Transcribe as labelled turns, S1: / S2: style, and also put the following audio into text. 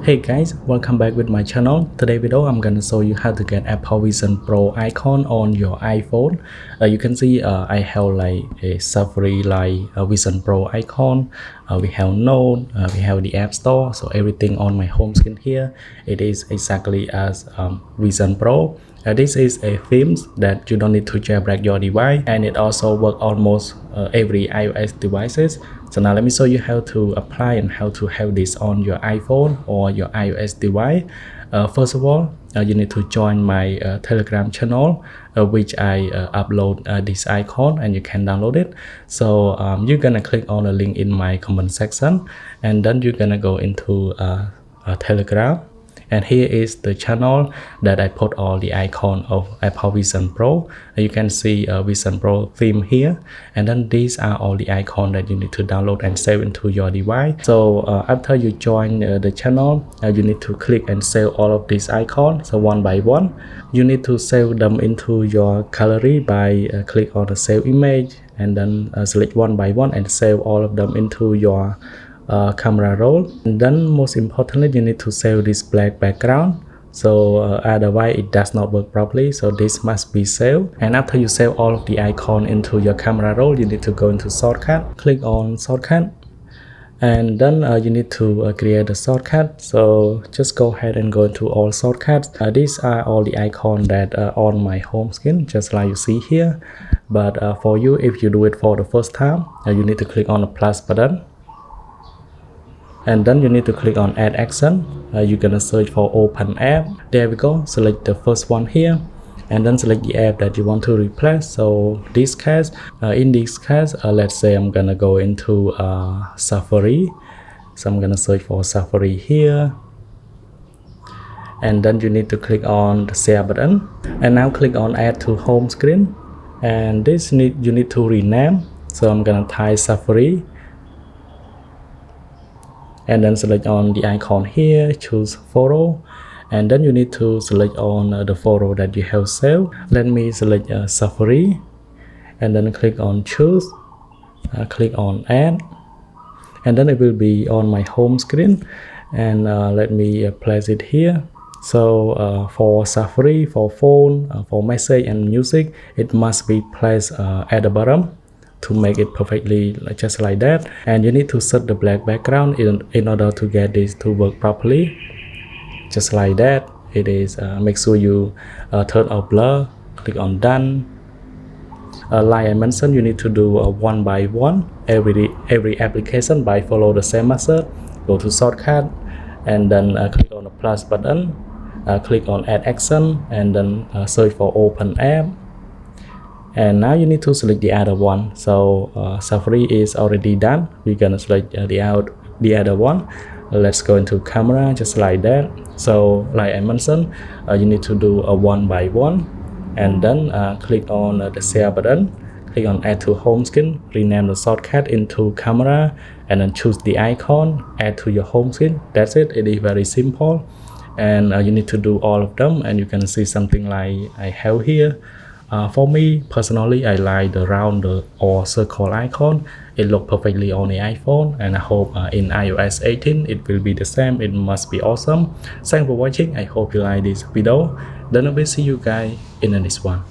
S1: Hey guys, welcome back with my channel. Today video I'm gonna show you how to get Apple Vision Pro icon on your iPhone. You can see I have like a Safari like a Vision Pro icon. We have Note, we have the App Store, so everything on my home screen here. It is exactly as Vision Pro. This is a theme that you don't need to jailbreak your device, and it also works almost every iOS devices. So now let me show you how to apply and how to have this on your iPhone or your iOS device. First of all, you need to join my Telegram channel, which I upload this icon and you can download it. So you're gonna click on the link in my comment section, and then you're gonna go into Telegram. And here is the channel that I put all the icon of Apple Vision Pro. You can see Vision Pro theme here, and then these are all the icons that you need to download and save into your device. So after you join the channel, you need to click and save all of these icons. So one by one, you need to save them into your gallery by click on the save image, and then select one by one and save all of them into your camera roll. And then most importantly, you need to save this black background, so otherwise it does not work properly. So this must be saved. And after you save all of the icon into your camera roll, you need to go into shortcut, click on shortcut, and then you need to create a shortcut. So just go ahead and go into all shortcuts. These are all the icons that are on my home screen, just like you see here. But for you, if you do it for the first time, you need to click on the plus button, and then you need to click on add action. You're gonna search for open app. There we go. Select the first one here, and then select the app that you want to replace. So this case, in this case, let's say I'm gonna go into Safari. So I'm gonna search for Safari here, and then you need to click on the share button, and now click on add to home screen, and this you need to rename. So I'm gonna type Safari, and then select on the icon here, choose photo, and then you need to select on the photo that you have saved. Let me select Safari, and then click on choose, click on add, and then it will be on my home screen. And let me place it here. So for Safari, for phone, for message and music, it must be placed at the bottom to make it perfectly just like that. And you need to set the black background in order to get this to work properly, just like that. It is make sure you turn off blur, click on done. Like I mentioned, you need to do one by one every application by follow the same method. Go to shortcut, and then click on the plus button, click on add action, and then search for open app. And now you need to select the other one. So Safari is already done. We're gonna select the other one. Let's go into camera, just like that. So like I mentioned, you need to do a one by one, and then click on the share button, click on add to home screen, rename the shortcut into camera, and then choose the icon, add to your home screen. That's it. It is very simple, and you need to do all of them, and you can see something like I have here. For me personally, I like the round or circle icon. It looks perfectly on the iPhone, and I hope in iOS 18 it will be the same. It must be awesome. Thanks for watching. I hope you like this video. Then I will see you guys in the next one.